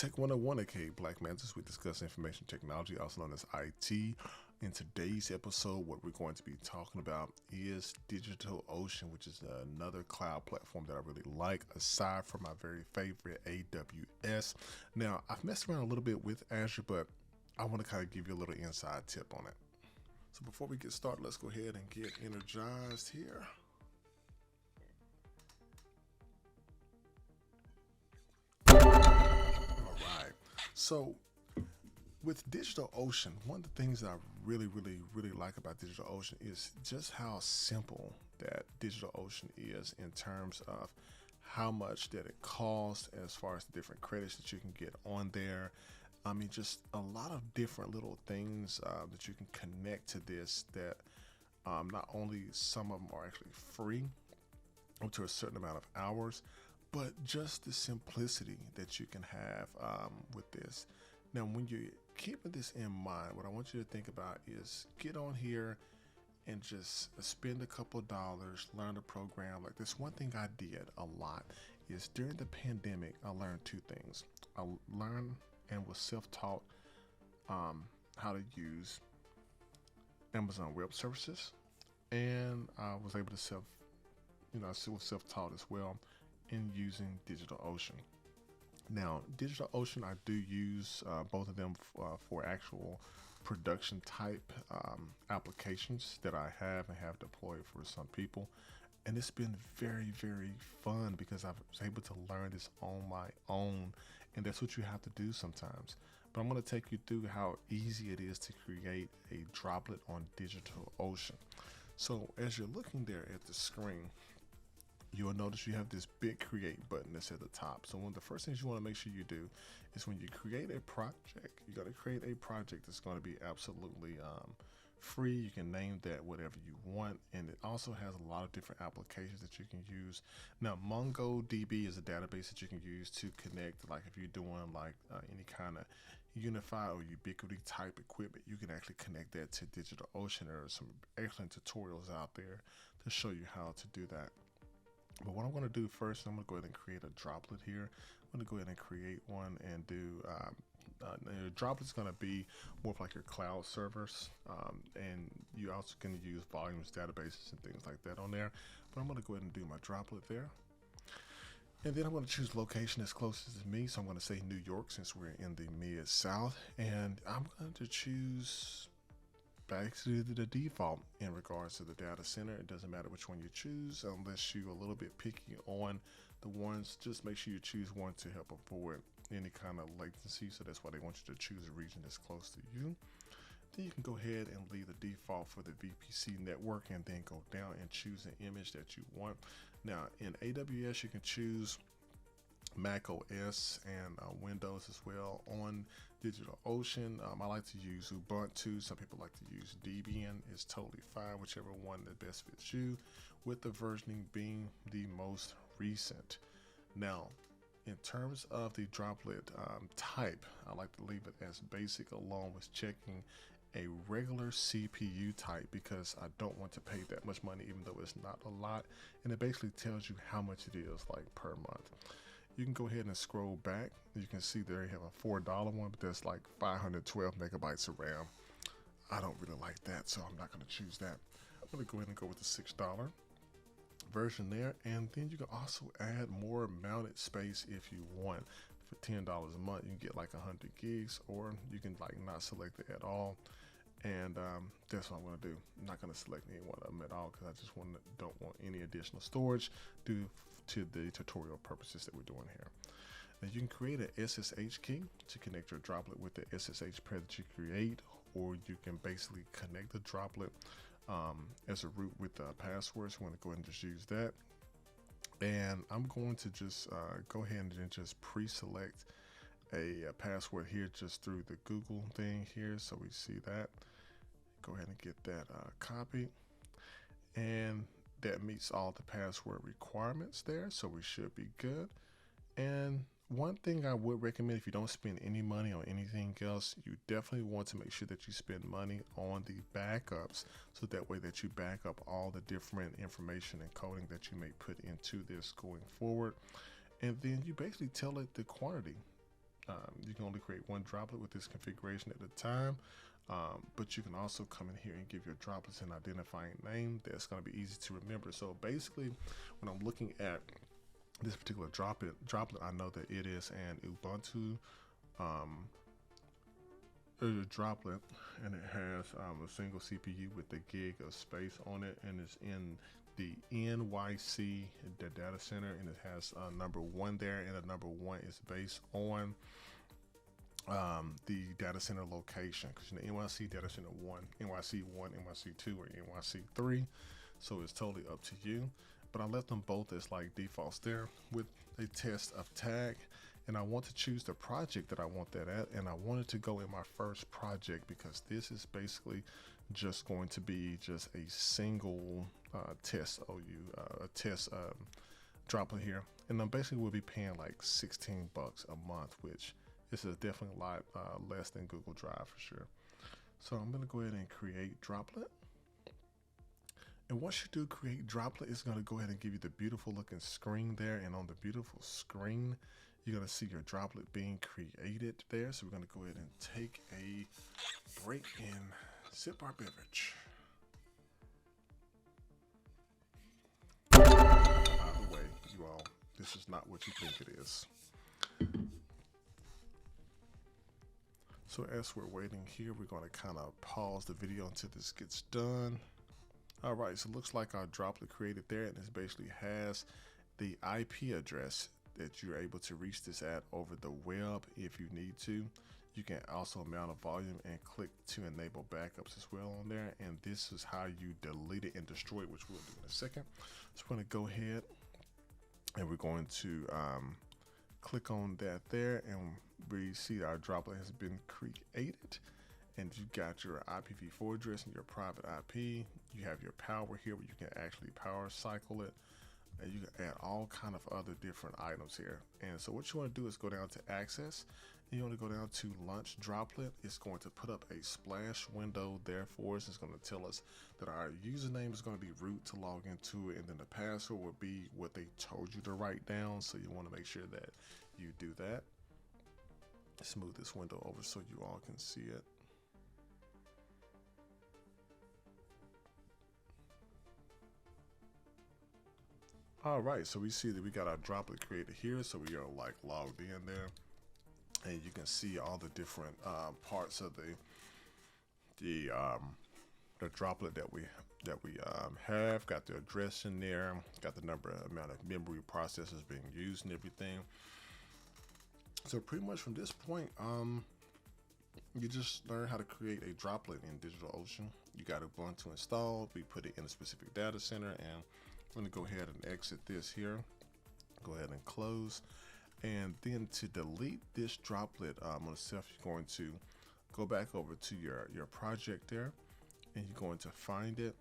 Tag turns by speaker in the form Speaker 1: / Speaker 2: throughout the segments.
Speaker 1: Tech 101, aka Black Mantis. We discuss information technology, also known as IT. In today's episode, what we're going to be talking about is DigitalOcean, which is another cloud platform that I really like, aside from my very favorite AWS. Now, I've messed around a little bit with Azure, but I want to kind of give you a little inside tip on it. So before we get started, let's go ahead and get energized here. All right. So with DigitalOcean, one of the things that I really like about DigitalOcean is just how simple that DigitalOcean is in terms of how much that it costs, as far as the different credits that you can get on there. I mean, just a lot of different little things that you can connect to this that not only some of them are actually free up to a certain amount of hours, but just the simplicity that you can have with this. Now, when you're keeping this in mind, what I want you to think about is get on here and just spend a couple dollars, learn the program. Like this one thing I did a lot is during the pandemic, I learned two things. I learned and was self-taught how to use Amazon Web Services, and I was able to I still was self-taught as well in using DigitalOcean. Now, DigitalOcean, I do use both of them for actual production type applications that I have and have deployed for some people. And it's been very fun because I was able to learn this on my own. And that's what you have to do sometimes. But I'm going to take you through how easy it is to create a droplet on DigitalOcean. So as you're looking there at the screen, you'll notice you have this big create button that's at the top. So one of the first things you want to make sure you do is when you create a project, you got to create a project that's going to be absolutely free. You can name that whatever you want, and it also has a lot of different applications that you can use. Now, MongoDB is a database that you can use to connect, like if you're doing like any kind of Unify or Ubiquity type equipment, you can actually connect that to DigitalOcean. There are some excellent tutorials out there to show you how to do that. But what I'm going to do first, I'm going to go ahead and create a droplet here. I'm going to go ahead and create one and do the droplet's going to be more of like your cloud servers, and you also can use volumes, databases, and things like that on there. But I'm going to go ahead and do my droplet there. And then I'm going to choose location as closest to me. So I'm going to say New York since we're in the mid-south. And I'm going to choose back to the default in regards to the data center. It doesn't matter which one you choose unless you're a little bit picky on the ones. Just make sure you choose one to help avoid any kind of latency. So that's why they want you to choose a region that's close to you. Then you can go ahead and leave the default for the VPC network and then go down and choose an image that you want. Now in AWS, you can choose Mac OS and Windows as well. On DigitalOcean, I like to use Ubuntu. Some people like to use Debian. It's totally fine, whichever one that best fits you, with the versioning being the most recent. Now, in terms of the droplet type, I like to leave it as basic, along with checking a regular CPU type because I don't want to pay that much money, even though it's not a lot. And it basically tells you how much it is like per month. You can go ahead and scroll back. You can see there you have a $4 one, but that's like 512 megabytes of RAM. I don't really like that, so I'm not going to choose that. I'm going to go ahead and go with the $6 version there. And then you can also add more mounted space if you want. For $10 a month, you can get like 100 gigs, or you can like not select it at all. And that's what I'm going to do. I'm not going to select any one of them at all because I just don't want any additional storage due to the tutorial purposes that we're doing here. Now you can create an SSH key to connect your droplet with the SSH pair that you create, or you can basically connect the droplet as a root with the password. So I'm going to go ahead and just use that. And I'm going to just go ahead and just pre-select a password here just through the Google thing here. So we see that. Go ahead and get that copied. And that meets all the password requirements there. So we should be good. And one thing I would recommend, if you don't spend any money on anything else, you definitely want to make sure that you spend money on the backups, so that way that you back up all the different information and coding that you may put into this going forward. And then you basically tell it the quantity You can only create one droplet with this configuration at a time. But you can also come in here and give your droplets an identifying name that's going to be easy to remember. So basically, when I'm looking at this particular droplet, I know that it is an Ubuntu droplet, and it has a single CPU with the gig of space on it, and it's in the NYC data center, and it has number 1 there, and the number 1 is based on the data center location, because the NYC data center 1, NYC 1, NYC 2, or NYC 3. So it's totally up to you. But I left them both as like defaults there with a test of tag. And I want to choose the project that I want that at. And I wanted to go in my first project because this is basically just going to be just a single test OU, a test droplet here. And I'm basically will be paying like $16 a month, which this is definitely a lot less than Google Drive for sure. So I'm going to go ahead and create droplet. And once you do create droplet, it's going to go ahead and give you the beautiful looking screen there. And on the beautiful screen, you're going to see your droplet being created there. So we're going to go ahead and take a break and sip our beverage. By the way, you all, this is not what you think it is. So as we're waiting here, we're going to kind of pause the video until this gets done. All right, so it looks like our droplet created there, and it basically has the IP address that you're able to reach this at over the web if you need to. You can also mount a volume and click to enable backups as well on there. And this is how you delete it and destroy it, which we'll do in a second. So we're going to go ahead and we're going to click on that there, and we see our droplet has been created. And you got your IPv4 address and your private IP. You have your power here where you can actually power cycle it. And you can add all kind of other different items here. And so what you want to do is go down to access. And you want to go down to launch droplet. It's going to put up a splash window there for us. It's going to tell us that our username is going to be root to log into it. And then the password will be what they told you to write down. So you want to make sure that you do that. Smooth this window over so you all can see it. All right, so we see that we got our droplet created here, so we are like logged in there, and you can see all the different parts of the droplet that we have. Got the address in there, got the amount of memory processors being used and everything. So pretty much from this point, you just learn how to create a droplet in DigitalOcean. You got Ubuntu installed. We put it in a specific data center, and I'm going to go ahead and exit this here. Go ahead and close. And then to delete this droplet on itself, you're going to go back over to your project there, and you're going to find it.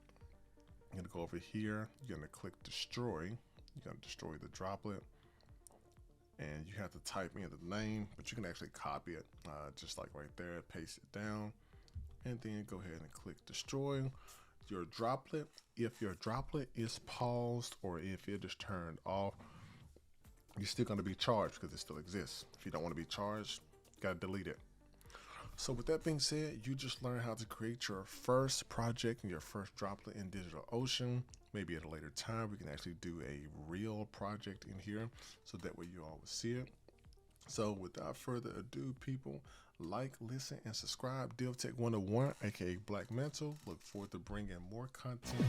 Speaker 1: You're going to go over here. You're going to click destroy. You're going to destroy the droplet. And you have to type in the name, but you can actually copy it just like right there, paste it down, and then go ahead and click destroy your droplet. If your droplet is paused or if it is turned off, you're still going to be charged because it still exists. If you don't want to be charged, you got to delete it. So with that being said, you just learned how to create your first project and your first droplet in DigitalOcean. Maybe at a later time, we can actually do a real project in here, so that way you all will see it. So without further ado, people, like, listen, and subscribe. DevTech 101, aka Black Mantle. Look forward to bringing more content.